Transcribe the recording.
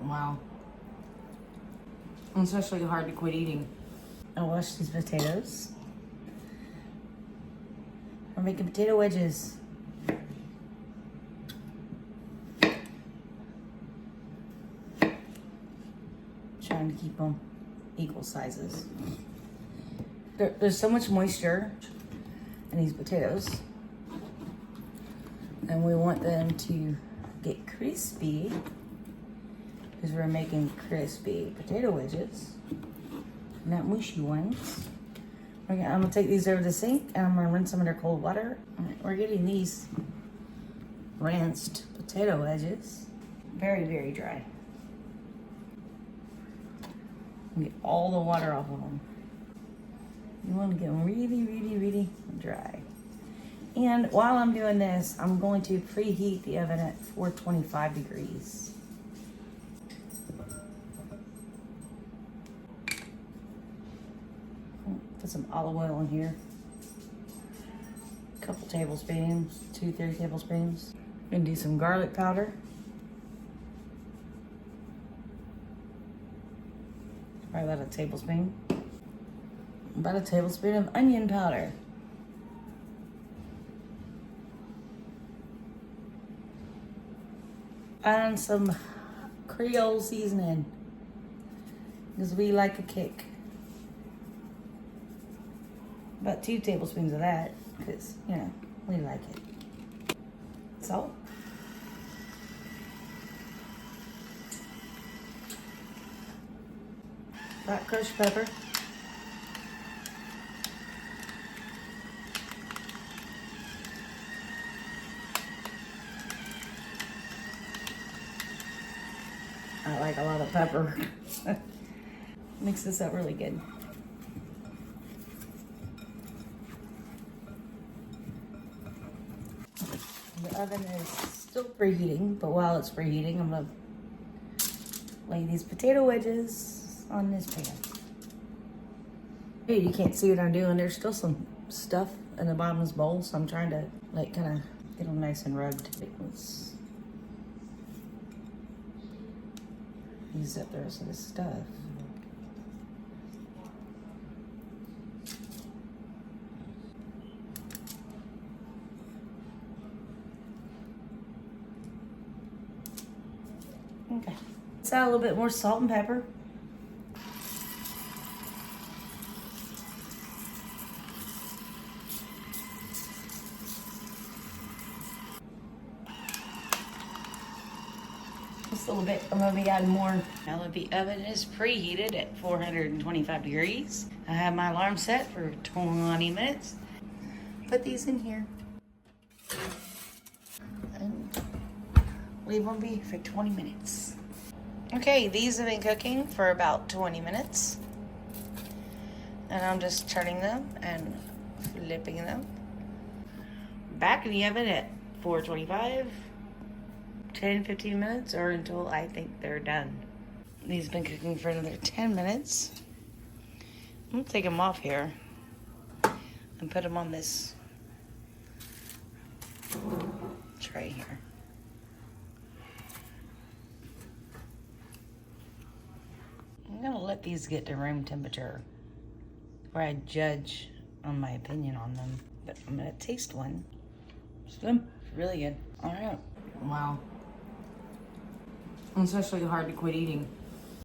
Wow. It's especially hard to quit eating. I'll wash these potatoes. We're making potato wedges. Trying to keep them equal sizes. There's so much moisture in these potatoes, and we want them to get crispy because we're making crispy potato wedges, not mushy ones. I'm gonna take these over to the sink and I'm gonna rinse them under cold water. All right, we're getting these rinsed potato wedges very, very dry. Get all the water off of them. You want to get them really, really, really dry. And while I'm doing this, I'm going to preheat the oven at 425 degrees. Put some olive oil in here. A couple tablespoons, 2-3 tablespoons. I'm gonna do some garlic powder. Probably about a tablespoon. About a tablespoon of onion powder. And some Creole seasoning, because we like a kick. About 2 tablespoons of that, because, you know, we like it. Salt. Black crushed pepper. I like a lot of pepper. Mix this up really good. The oven is still preheating, but while it's preheating, I'm gonna lay these potato wedges on this pan. Hey, you can't see what I'm doing. There's still some stuff in the bottom of this bowl, so I'm trying to like kind of get them nice and rubbed. Let's use up the rest of this stuff. Okay. Let's add a little bit more salt and pepper. Just a little bit. I'm gonna be adding more. Now that the oven is preheated at 425 degrees, I have my alarm set for 20 minutes. Put these in here and leave them be for 20 minutes. Okay, these have been cooking for about 20 minutes. And I'm just turning them and flipping them. Back in the oven at 425, 10-15 minutes, or until I think they're done. These have been cooking for another 10 minutes. I'm gonna take them off here and put them on this tray here. I'm gonna let these get to room temperature where I judge on my opinion on them. But I'm gonna taste one. It's good, it's really good. All right. Wow. It's especially hard to quit eating.